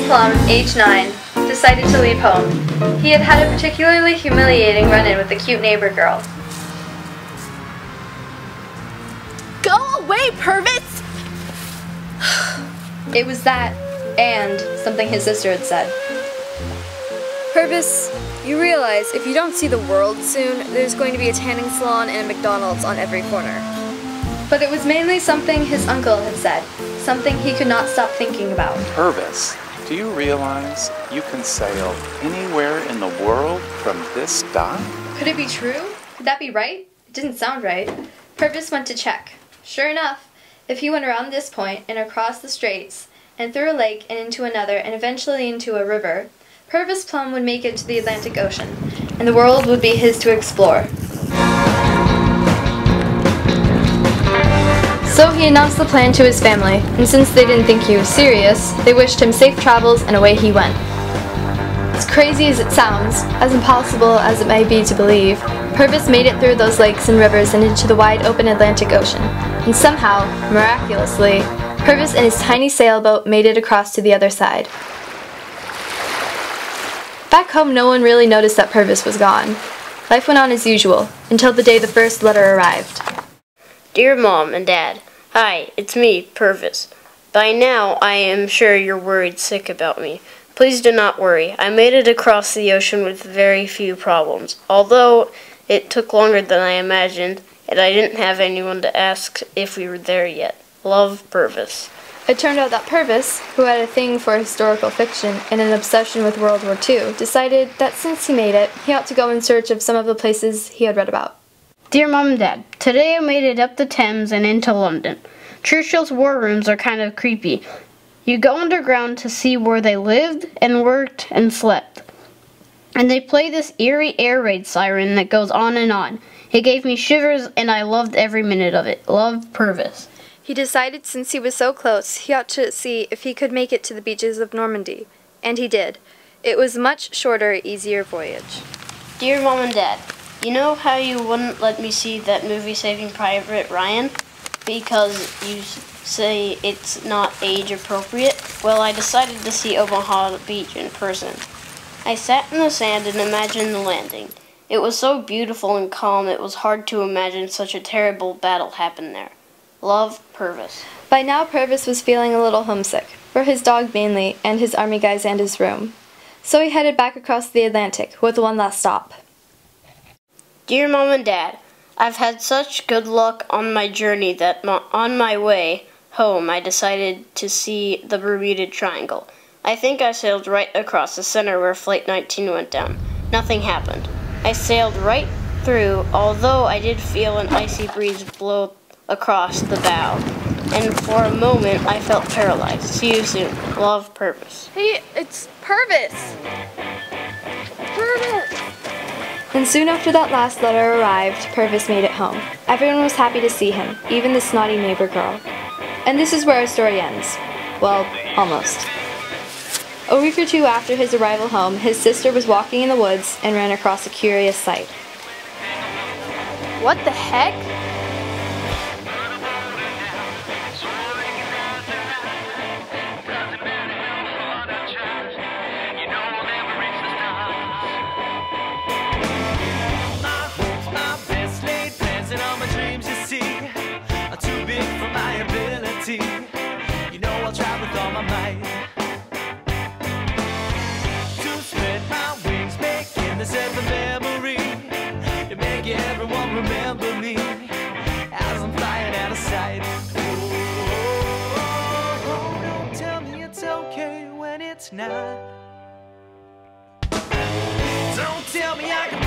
Plum, age 9, decided to leave home. He had had a particularly humiliating run-in with a cute neighbor girl. Go away, Pervis! It was that, and something his sister had said. Pervis, you realize if you don't see the world soon, there's going to be a tanning salon and a McDonald's on every corner. But it was mainly something his uncle had said, something he could not stop thinking about. Pervis, do you realize you can sail anywhere in the world from this dock? Could it be true? Could that be right? It didn't sound right. Pervis went to check. Sure enough, if he went around this point and across the straits, and through a lake and into another and eventually into a river, Pervis Plum would make it to the Atlantic Ocean, and the world would be his to explore. So he announced the plan to his family, and since they didn't think he was serious, they wished him safe travels and away he went. As crazy as it sounds, as impossible as it may be to believe, Pervis made it through those lakes and rivers and into the wide open Atlantic Ocean, and somehow, miraculously, Pervis and his tiny sailboat made it across to the other side. Back home, no one really noticed that Pervis was gone. Life went on as usual, until the day the first letter arrived. Dear Mom and Dad, hi, it's me, Pervis. By now, I am sure you're worried sick about me. Please do not worry. I made it across the ocean with very few problems, although it took longer than I imagined, and I didn't have anyone to ask if we were there yet. Love, Pervis. It turned out that Pervis, who had a thing for historical fiction and an obsession with World War II, decided that since he made it, he ought to go in search of some of the places he had read about. Dear Mom and Dad, today I made it up the Thames and into London. Churchill's war rooms are kind of creepy. You go underground to see where they lived and worked and slept. And they play this eerie air raid siren that goes on and on. It gave me shivers and I loved every minute of it. Love, Pervis. He decided since he was so close, he ought to see if he could make it to the beaches of Normandy. And he did. It was a much shorter, easier voyage. Dear Mom and Dad, you know how you wouldn't let me see that movie Saving Private Ryan? Because you say it's not age appropriate? Well, I decided to see Omaha Beach in person. I sat in the sand and imagined the landing. It was so beautiful and calm it was hard to imagine such a terrible battle happened there. Love, Pervis. By now, Pervis was feeling a little homesick, for his dog mainly, and his army guys and his room. So he headed back across the Atlantic with one last stop. Dear Mom and Dad, I've had such good luck on my journey that on my way home I decided to see the Bermuda Triangle. I think I sailed right across the center where Flight 19 went down. Nothing happened. I sailed right through, although I did feel an icy breeze blow across the bow, and for a moment I felt paralyzed. See you soon. Love, Pervis. Hey, it's Pervis! Pervis! And soon after that last letter arrived, Pervis made it home. Everyone was happy to see him, even the snotty neighbor girl. And this is where our story ends. Well, almost. A week or two after his arrival home, his sister was walking in the woods and ran across a curious sight. What the heck? You know I'll try with all my might to spread my wings, making this as a memory, to make everyone remember me as I'm flying out of sight. Oh, don't tell me it's okay when it's not. Don't tell me I can